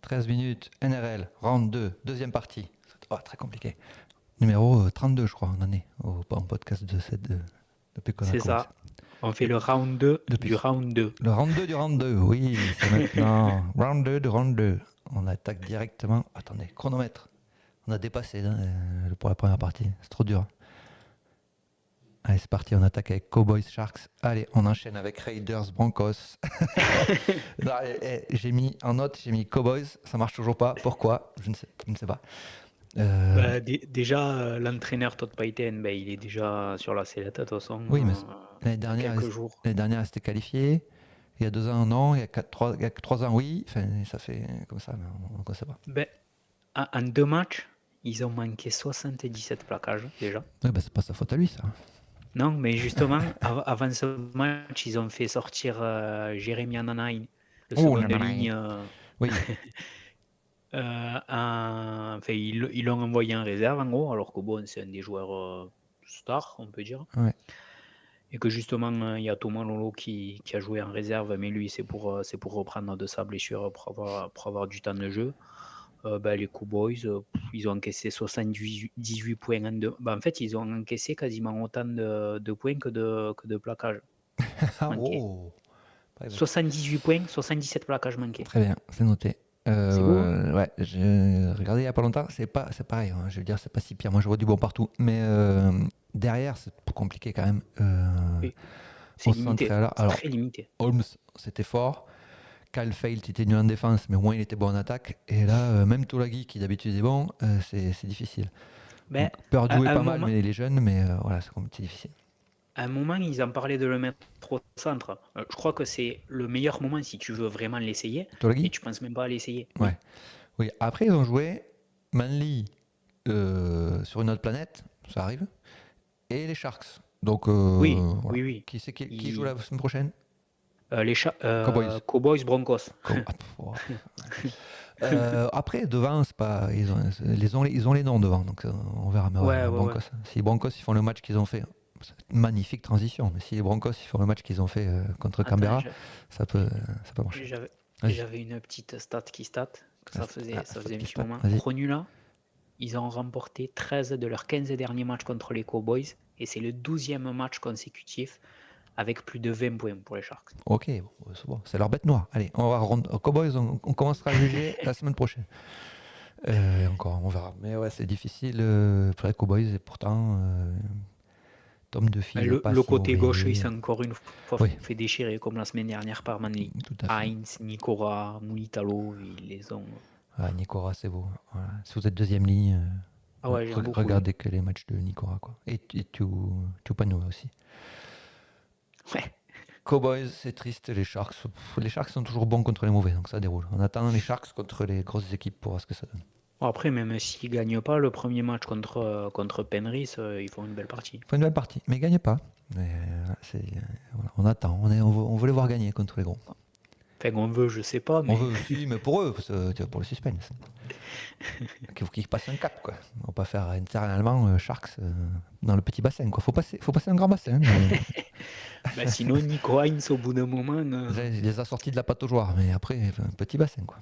13 minutes, NRL, round 2, deuxième partie. Très compliqué. Numéro 32, je crois, on en est en podcast depuis qu'on a C'est commencé. ça. On fait le round 2 du round 2. Le round 2 du round 2, oui, c'est maintenant. Round 2 du round 2. On attaque directement. Attendez, chronomètre. On a dépassé pour la première partie. C'est trop dur. Allez, c'est parti, on attaque avec Cowboys Sharks. Allez, on enchaîne avec Raiders Broncos. Non, j'ai mis en note, j'ai mis Cowboys, ça marche toujours pas. Pourquoi? Je ne sais pas. Déjà, l'entraîneur Todd Payten, il est déjà sur la sellette de toute façon. Oui, mais l'année dernière, c'était qualifié. Il y a 2 ans, non. Il y a 3 ans, oui. Enfin, ça fait comme ça, mais on ne sait pas. En 2 matchs, ils ont manqué 77 plaquages déjà. Oui, c'est pas sa faute à lui, ça. Non, mais justement, avant ce match, ils ont fait sortir Jérémy Ananaï, le second de ligne. Oui. Ils l'ont envoyé en réserve, en gros, alors que c'est un des joueurs stars, on peut dire. Ouais. Et que justement, il y a Thomas Lolo qui a joué en réserve, mais lui, c'est pour reprendre de sa blessure, pour avoir du temps de jeu. Les Cowboys, ils ont encaissé 78 points en deux. En fait, ils ont encaissé quasiment autant de points que de plaquages manqués. 78 points, 77 plaquages manqués. Très bien, c'est noté. C'est beau, hein? Ouais, j'ai regardé il n'y a pas longtemps, c'est pareil, hein, je veux dire, c'est pas si pire. Moi, je vois du bon partout, mais derrière, c'est plus compliqué quand même. Oui. C'est limité, c'est très limité. Holmes, c'était fort. Kyle Feilt était nul en défense, mais au moins il était bon en attaque. Et là, même Tolagi, qui d'habitude est bon, c'est difficile. Purdue est pas mal, mais les jeunes, mais voilà, c'est difficile. À un moment, ils en parlaient de le mettre au centre. Je crois que c'est le meilleur moment si tu veux vraiment l'essayer. Tolagi ? Et tu penses même pas à l'essayer. Ouais. Oui. Après, ils ont joué Manly sur une autre planète, ça arrive, et les Sharks. Donc, oui. Qui joue la semaine prochaine? Les Cowboys Broncos. Après, devant, c'est pas, ils ont les noms devant, donc on verra. Mais Broncos. Ouais. Si les Broncos ils font le match qu'ils ont fait, magnifique transition. Mais si les Broncos ils font le match qu'ils ont fait contre Canberra, ça peut marcher. J'avais une petite stat que ça faisait un petit moment. Pronula, ils ont remporté 13 de leurs 15 derniers matchs contre les Cowboys et c'est le 12e match consécutif avec plus de 20 points pour les Sharks. Ok, c'est bon. C'est leur bête noire. Allez, Cowboys, on commencera à juger la semaine prochaine. Encore, on verra. Mais ouais, c'est difficile pour les Cowboys et pourtant, Tom Duffy. Le côté gauche, il s'est encore une fois fait déchirer comme la semaine dernière par Manly. Heinz, Nikora, Mulitalo, ils les ont. Nikora, c'est beau. Voilà. Si vous êtes deuxième ligne, regardez que les matchs de Nikora. Quoi. Et Tupanu aussi. Ouais. Cowboys, c'est triste. Les Sharks sont toujours bons contre les mauvais, donc ça déroule. On attend les Sharks contre les grosses équipes pour voir ce que ça donne. Après, même s'ils ne gagnent pas le premier match contre Penrith, ils font une belle partie. Ils font une belle partie, mais ils ne gagnent pas. Mais, on attend, on veut les voir gagner contre les gros. Enfin, on veut, je sais pas. Mais... On veut aussi, mais pour eux, pour le suspense. Il faut qu'ils passent un cap, quoi. On va pas faire éternellement Sharks dans le petit bassin, quoi. Faut passer un grand bassin. Sinon, Nico Heinz, au bout d'un moment... Il les a sortis de la pâte aux joueurs, mais après, un petit bassin, quoi.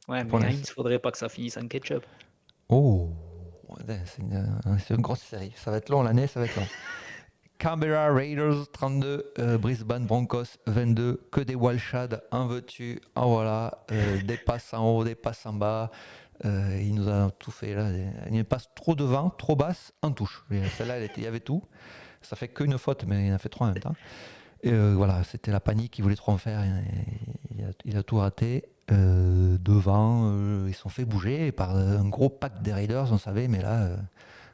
Ouais, mais Heinz, faudrait pas que ça finisse en ketchup. Oh, c'est une grosse série. Ça va être long, l'année, ça va être long. Canberra Raiders 32, Brisbane Broncos 22, que des wildshad, en veux-tu, en voilà, des passes en haut, des passes en bas. Il nous a tout fait là. Il passe trop devant, trop basse, en touche. Celle-là, il y avait tout. Ça fait qu'une faute, mais il en a fait 3 en même temps. Et voilà, c'était la panique, il voulait trop en faire. Il a tout raté. Devant, ils sont fait bouger par un gros pack des Raiders, on savait, mais là,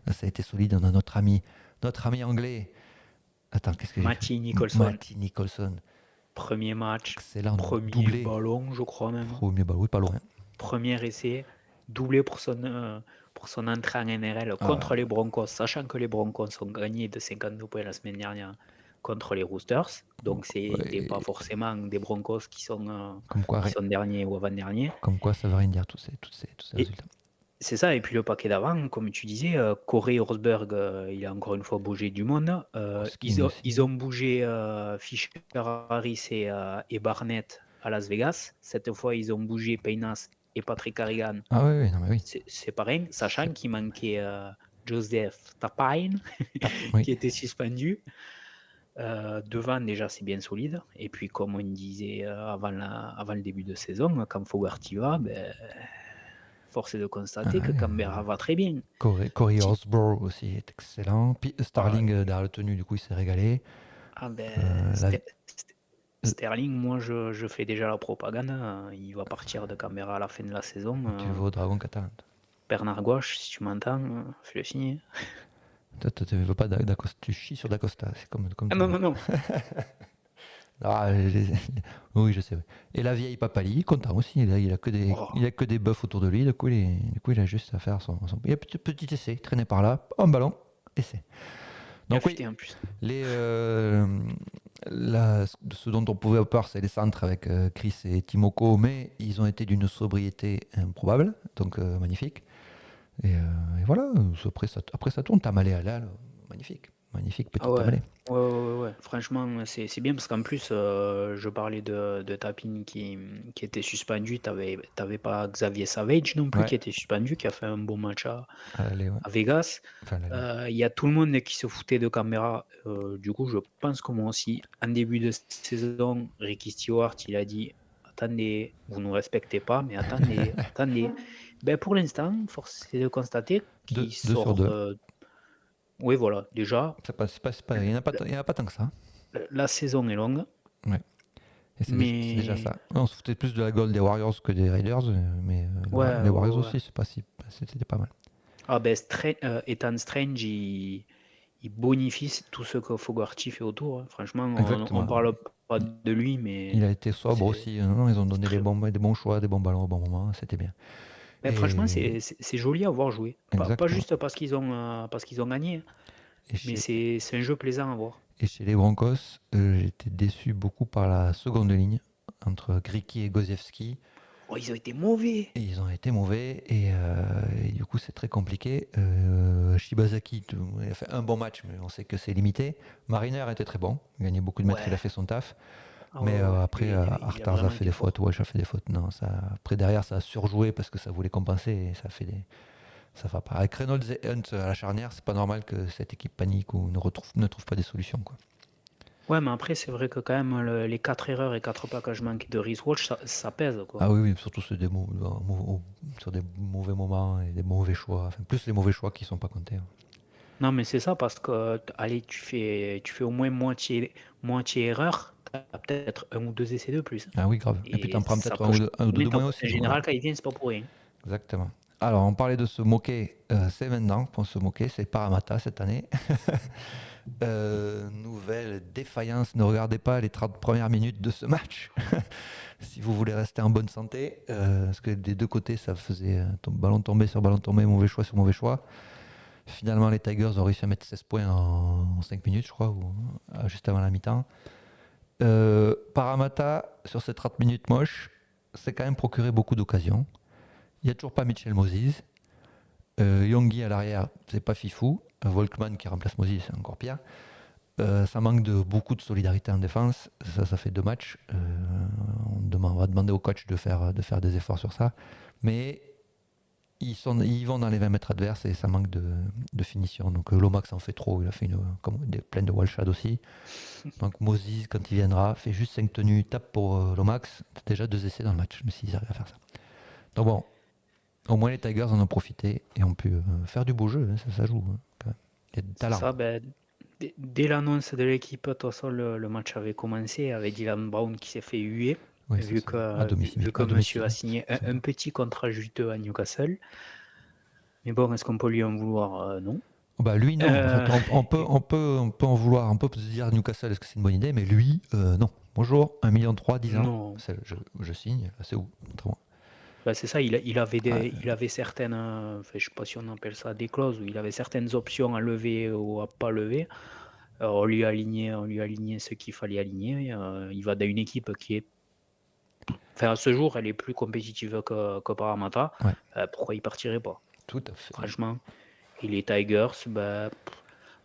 ça a été solide. On a notre ami anglais. Attends, qu'est-ce que Matty Nicholson. Premier match. Excellent. Premier doublé. Ballon, je crois même. Premier ballon, oui, pas loin. Premier essai, doublé pour son entrée en NRL contre les Broncos, sachant que les Broncos ont gagné de 52 points la semaine dernière contre les Roosters. Donc, c'était pas forcément des Broncos qui sont derniers ou avant-derniers. Comme quoi, ça veut rien dire, tous ces résultats. C'est ça, et puis le paquet d'avant, comme tu disais, Corey Horsburgh, il a encore une fois bougé du monde. Ils ont bougé Fisher Harris et Barnett à Las Vegas. Cette fois, ils ont bougé Paynas et Patrick Harrigan. Ah oui, non mais oui. C'est pareil, sachant qu'il manquait Joseph Tapine Oui. qui était suspendu. Devant, déjà, c'est bien solide. Et puis, comme on disait avant le début de saison, quand Fogarty va, force est de constater que Canberra va très bien. Corey Horsburgh aussi est excellent. Starling dans le tenue, du coup, il s'est régalé. Sterling, moi, je fais déjà la propagande. Il va partir de Canberra à la fin de la saison. Tu le veux au Dragon Catalan. Bernard Gouache, si tu m'entends, fais le signer. Toi, tu veux pas d'Acosta, tu chies sur d'Acosta. C'est comme Non. Oui, je sais. Oui. Et la vieille Papali, content aussi. Il a que des buffs autour de lui. Du coup, il a juste à faire son. Il y a petit essai, traîné par là, un ballon, essai. Donc oui, en plus. ce dont on pouvait avoir peur, c'est les centres avec Chris et Timoko, mais ils ont été d'une sobriété improbable, donc magnifique. Et voilà, après ça tourne. Tamalé à l'al, magnifique petit Tamalé. Ouais. Franchement, c'est bien parce qu'en plus, je parlais de Tapine qui était suspendu. T'avais pas Xavier Savage non plus qui était suspendu, qui a fait un bon match à Vegas. Il y a tout le monde qui se foutait de Canberra. Du coup, je pense que moi aussi, en début de saison, Ricky Stewart, il a dit attendez, vous ne nous respectez pas, mais attendez. Pour l'instant, force est de constater qu'il sort. 2 sur 2. Oui, voilà, déjà. Il n'y en a pas tant que ça. La saison est longue. Ouais. Et c'est déjà ça. On se foutait plus de la gueule des Warriors que des Raiders, mais les Warriors aussi, c'était pas mal. Ethan Strange, il bonifie tout ce que Fogarty fait autour. Franchement, on parle pas de lui, mais... Il a été sobre aussi. Non, ils ont donné des bons choix, des bons ballons au bon moment. C'était bien. Franchement, c'est joli à voir jouer. Pas juste parce qu'ils ont gagné, mais c'est un jeu plaisant à voir. Et chez les Broncos, j'étais déçu beaucoup par la seconde ligne, entre Gricki et Gosiewski. Ils ont été mauvais. Et du coup, c'est très compliqué. Shibazaki, il a fait un bon match, mais on sait que c'est limité. Mariner était très bon. Il a gagné beaucoup de mètres, il a fait son taf. Mais après, Artars a fait des fautes, Walsh a fait des fautes. Non, après, derrière, ça a surjoué parce que ça voulait compenser et ça va pas. Avec Reynolds et Hunt à la charnière, c'est pas normal que cette équipe panique ou ne trouve pas des solutions, quoi. Ouais, mais après, c'est vrai que quand même, les 4 erreurs et 4 packages manqués de Reece Walsh, ça pèse, quoi. Ah oui, surtout sur des mauvais moments et des mauvais choix. Enfin, plus les mauvais choix qui sont pas comptés. Non, mais c'est ça, parce que, allez, tu fais au moins moitié erreur, t'as peut-être 1 ou 2 essais de plus. Ah oui, grave. Et puis t'en prends peut-être un ou deux de moins aussi. En général, quand il vient, c'est pas pour rien. Exactement. Alors, on parlait de se moquer, c'est maintenant pour se moquer, c'est Parramatta cette année. Nouvelle défaillance, ne regardez pas les 30 premières minutes de ce match si vous voulez rester en bonne santé, parce que des deux côtés ça faisait ballon tombé sur ballon tombé, mauvais choix sur mauvais choix. Finalement les Tigers ont réussi à mettre 16 points en 5 minutes je crois, ou juste avant la mi-temps. Parramatta sur ces 30 minutes moches s'est quand même procuré beaucoup d'occasions. Il n'y a toujours pas Mitchell Moses. Yongi à l'arrière, c'est pas fifou. Volkman qui remplace Moses, c'est encore pire. Ça manque de beaucoup de solidarité en défense. Ça fait 2 matchs. On va demander au coach de faire des efforts sur ça. Mais ils vont dans les 20 mètres adverses et ça manque de finition. Donc Lomax en fait trop. Il a fait plein de wall-shad aussi. Donc Moses, quand il viendra, fait juste 5 tenues, tape pour Lomax. C'est déjà 2 essais dans le match, mais s'ils arrivent à faire ça. Donc bon, au moins les Tigers en ont profité et ont pu faire du beau jeu. Ça joue quand même. Il y a du talent. Ça, dès l'annonce de l'équipe, de toute façon, le match avait commencé avec Dylan Brown qui s'est fait huer, vu que monsieur a signé un petit contrat juteux à Newcastle. Mais bon, est-ce qu'on peut lui en vouloir? Non. Lui, non. En fait, on peut en vouloir. On peut se dire Newcastle, est-ce que c'est une bonne idée? Mais lui, non. Bonjour, 1,3 million, 10 ans. Non. Je signe. C'est où? Montre-moi. C'est ça, il avait certaines, je ne sais pas si on appelle ça des clauses, où il avait certaines options à lever ou à pas lever. On lui a aligné ce qu'il fallait aligner. Il va dans une équipe qui est, à ce jour, elle est plus compétitive que Parramatta. Ouais. Pourquoi il partirait pas? Tout à fait. Franchement. Et les Tigers,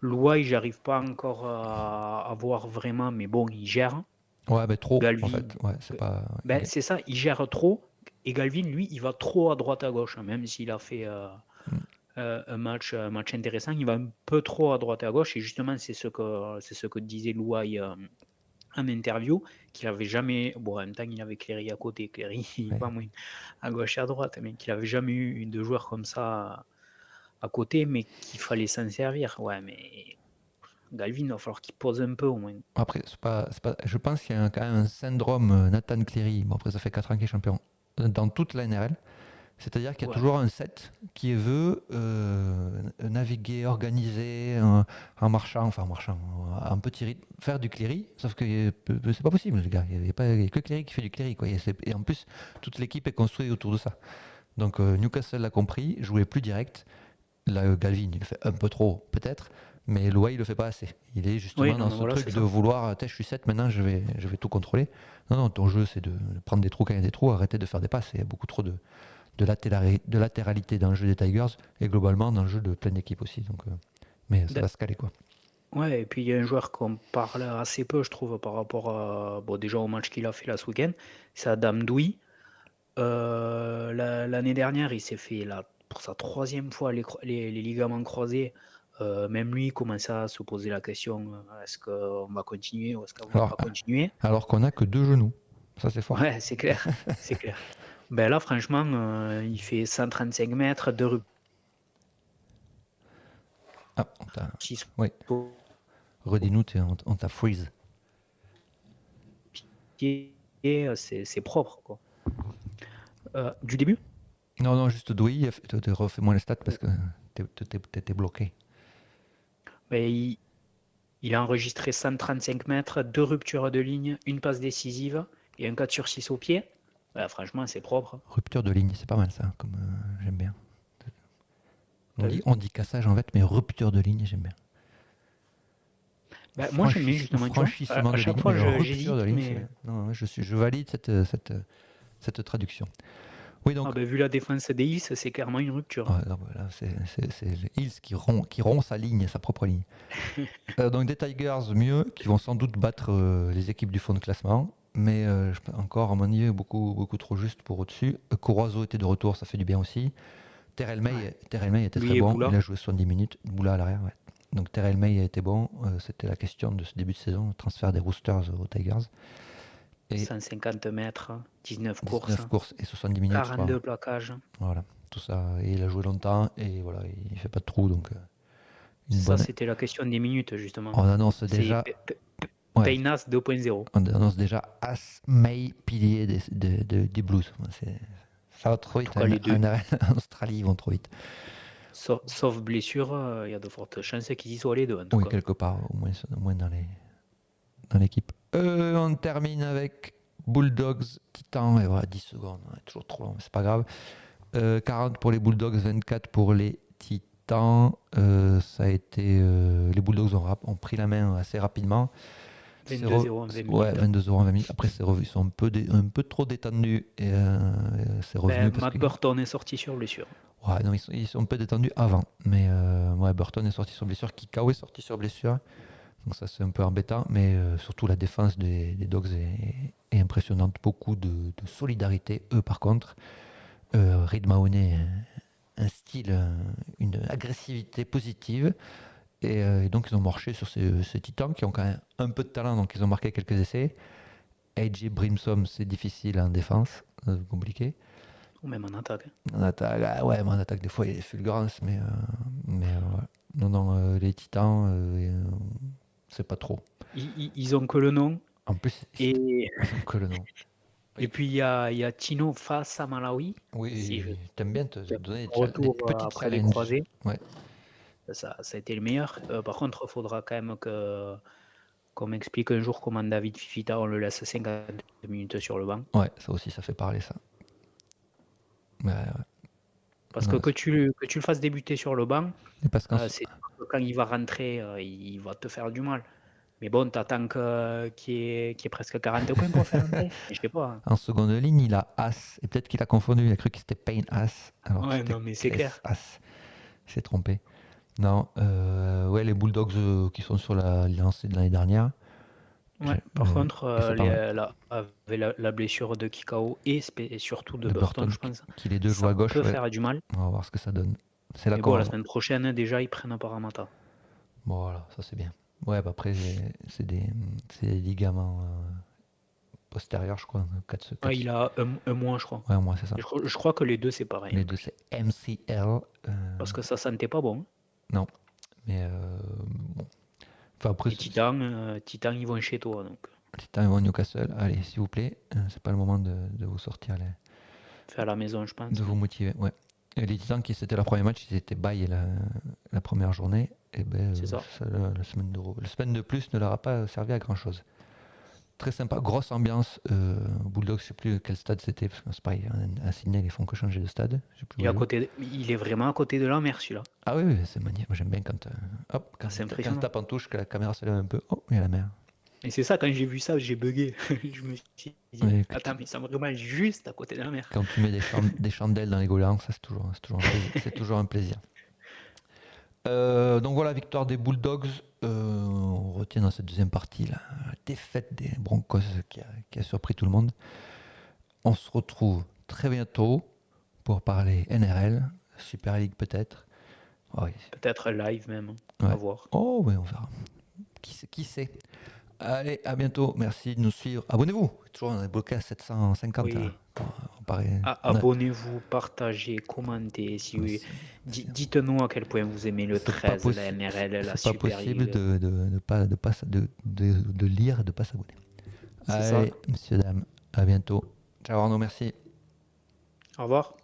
Loy, j'arrive pas encore à voir vraiment, mais bon, il gère. Ouais, mais trop, en Galvin, fait. Ouais, c'est pas. ben, c'est ça, il gère trop. Et Galvin, lui, il va trop à droite à gauche, hein, même s'il a fait Mm. un match intéressant, il va un peu trop à droite et à gauche. Et justement, c'est ce que disait Louaille en interview, qu'il avait jamais. Bon, en même temps, il avait Cléry à côté. Cléry, il Ouais. va moins à gauche et à droite, mais qu'il avait jamais eu de joueur comme ça à côté, mais qu'il fallait s'en servir. Ouais, mais Galvin, il va falloir qu'il pose un peu au moins. Après, je pense qu'il y a quand même un syndrome Nathan Cleary. Bon, après, ça fait 4 ans qu'il est champion dans toute la NRL. C'est-à-dire qu'il y a Ouais. toujours un set qui veut naviguer, organiser en marchant, en petit rythme, faire du Cleary. Sauf que c'est pas possible, les gars. Il n'y a que Cleary qui fait du Cleary, quoi. Et en plus, toute l'équipe est construite autour de ça. Donc Newcastle l'a compris, jouer plus direct. Là, Galvin, il le fait un peu trop, peut-être, mais Loa, il le fait pas assez. Il est Oui, justement non, dans mais ce voilà, truc c'est de ça. vouloir, je suis 7 maintenant, je vais tout contrôler. Non, non, ton jeu, c'est de prendre des trous quand il y a des trous, arrêter de faire des passes. Il y a beaucoup trop de latéralité dans le jeu des Tigers et globalement dans le jeu de pleine équipe aussi. Donc, mais ça va se caler, quoi. Ouais, et puis il y a un joueur qu'on parle assez peu, je trouve, par rapport bon, déjà au match qu'il a fait là ce week-end, c'est Adam Douy. L'année dernière, il s'est fait pour sa troisième fois les ligaments croisés. Même lui commençait à se poser la question, est-ce qu'on va continuer ou est-ce qu'on va Alors, pas continuer? alors qu'on n'a que 2 genoux. Ça, c'est fort. Ouais, c'est clair, c'est clair. Ben là, franchement, il fait 135 mètres, 2 Ah, rupties oui, au redis-nous, on t'a freeze. pied, c'est propre, quoi. Du début? Non, non, juste Douy, refais-moi les stats parce que t'étais bloqué. Ben, il a enregistré 135 mètres, 2 ruptures de ligne, une passe décisive et un 4 sur 6 au pied. Ben, franchement, c'est propre. Rupture de ligne, c'est pas mal ça, comme j'aime bien. T'as vu? On dit cassage en fait, mais rupture de ligne, j'aime bien. Ben, moi, j'aime bien justement, tu vois. Franchissement À de chaque ligne, fois, mais rupture de j'hésite, ligne, c'est mais bien. Non, je valide cette traduction. Oui, donc, vu la défense des Is, c'est clairement une rupture. non, voilà, c'est les Hills qui rompt sa ligne, sa propre ligne. Donc des Tigers mieux, qui vont sans doute battre les équipes du fond de classement, mais encore à mon niveau beaucoup, beaucoup trop juste pour au-dessus. Courroiseau était de retour, ça fait du bien aussi. Terrell Ouais. May était Lui très et bon, il Boula, a joué 70 minutes, Boula à l'arrière, ouais. Donc Terrell May a été bon, c'était la question de ce début de saison, le transfert des Roosters aux Tigers. Et 150 mètres, 19 courses, 19 courses et 70 minutes, je crois. 42 plaquages. Voilà, tout ça. Et il a joué longtemps et voilà, il fait pas de trou, donc une Ça, bonne. c'était la question des minutes, justement. On annonce C'est déjà, ouais, Paynas 2.0. on annonce déjà As May pilier des Blues. Ça va trop En vite, tout cas, les deux. en Australie, ils vont trop vite. Sauf blessure, il y a de fortes chances qu'ils y soient les deux, en tout Oui, cas. quelque part, au moins dans l'équipe. On termine avec Bulldogs, Titans, et voilà, 10 secondes, ouais, toujours trop long, mais c'est pas grave. 40 pour les Bulldogs, 24 pour les Titans. Ça a été, les Bulldogs ont pris la main assez rapidement. 22-0 en 20 Ouais, minutes. 22 € en 20 minutes. Après, ils sont un peu trop détendus et c'est revenu Ben, parce Matt que. Burton est sorti sur blessure. Ouais, non, ils sont un peu détendus avant. Mais ouais, Burton est sorti sur blessure. Kikau est sorti sur blessure. Donc ça, c'est un peu embêtant. Mais surtout, la défense des Dogs est impressionnante. Beaucoup de solidarité. Eux, par contre, Reid Mahoney, un style, une agressivité positive. Et donc, ils ont marché sur ces Titans qui ont quand même un peu de talent. Donc, ils ont marqué quelques essais. AJ Brimson, c'est difficile en défense. Compliqué. Ou même en attaque. En attaque, ouais, mais en attaque, des fois, il y a des fulgurances. Mais ouais. Non, non, les Titans, c'est pas trop. Ils ont que le nom. En plus, Et, ils ont que le nom. et Oui, puis, il y a Tino face à Malawi. Si oui, je t'aimes bien te qui a fait donner son des retour petits après les challenges. croisés. Ouais, Ça a été le meilleur. Par contre, il faudra quand même qu'on m'explique un jour comment David Fifita, on le laisse 50 minutes sur le banc. ouais, ça aussi, ça fait parler ça. Ouais, ouais. Parce que Non, que tu le fasses débuter sur le banc, c'est parce qu'en c'est sûr que quand il va rentrer, il va te faire du mal. Mais bon, t'attends qu'il y ait presque 40 points pour le faire entrer. Je sais pas, hein. en seconde ligne, il a As. Et peut-être qu'il a confondu, il a cru que c'était Payne As, alors que Ouais, c'était non, mais c'est Kless clair. As. Il s'est trompé. Non, ouais, les Bulldogs qui sont sur la lancée de l'année dernière. Ouais, par contre, Et c'est pas mal. avec la blessure de Kikau et surtout de De Burton, Burton, je pense, qui les deux jouent ça à gauche, peut ouais. faire du mal. On va voir ce que ça donne. C'est là Mais bon, qu'on la va. semaine prochaine, déjà, ils prennent Paramata. Bon, voilà, ça c'est bien. Ouais, bah après, c'est des ligaments postérieurs, je crois. Ouais, il a un mois, je crois. Ouais, moi, c'est ça. Je crois que les deux, c'est pareil Les en deux, plus. c'est MCL. Parce que ça sentait pas bon. Non, mais bon. Enfin, après, Et Titan, ils vont chez toi. Donc, Titan vont Newcastle. Allez, s'il vous plaît, c'est pas le moment de vous sortir, fait à la maison, je de pense. vous motiver. Ouais. Et les Titans, qui c'était leur premier match, ils étaient bail la première journée. Et ben, C'est ça. la semaine de plus ne leur a pas servi à grand chose. Très sympa, grosse ambiance. Bulldogs, je sais plus quel stade c'était, parce que c'est pareil, à Sydney, ils font que changer de stade. Je sais plus où Et ils jouent. il est vraiment à côté de la mer, celui-là. Ah oui, oui, c'est magnifique. Moi, j'aime bien quand, hop, Ah, c'est quand je impressionnant. tape en touche, que la caméra se lève un peu. Oh, il y a la mer. Et c'est ça, quand j'ai vu ça, j'ai bugué. Je me suis dit, Et attends, mais ça me vraiment juste à côté de la mer. quand tu mets des chandelles dans les golangs, ça c'est toujours un plaisir. C'est toujours un plaisir. Donc voilà, victoire des Bulldogs. On retient dans cette deuxième partie la défaite des Broncos qui a surpris tout le monde. On se retrouve très bientôt pour parler NRL, Super League peut-être. Oh, oui. Peut-être live même, Ouais. à voir. Oh oui, on verra. Qui sait. Allez, à bientôt. Merci de nous suivre. Abonnez-vous. Toujours, on est bloqué à 750. Oui. Abonnez-vous, partagez, commentez. Dites-nous à quel point vous aimez le 13, la NRL, la c'est pas Super possible League. de lire et de pas s'abonner. C'est Allez, ça. messieurs, dames, à bientôt. Ciao Arnaud, merci. Au revoir.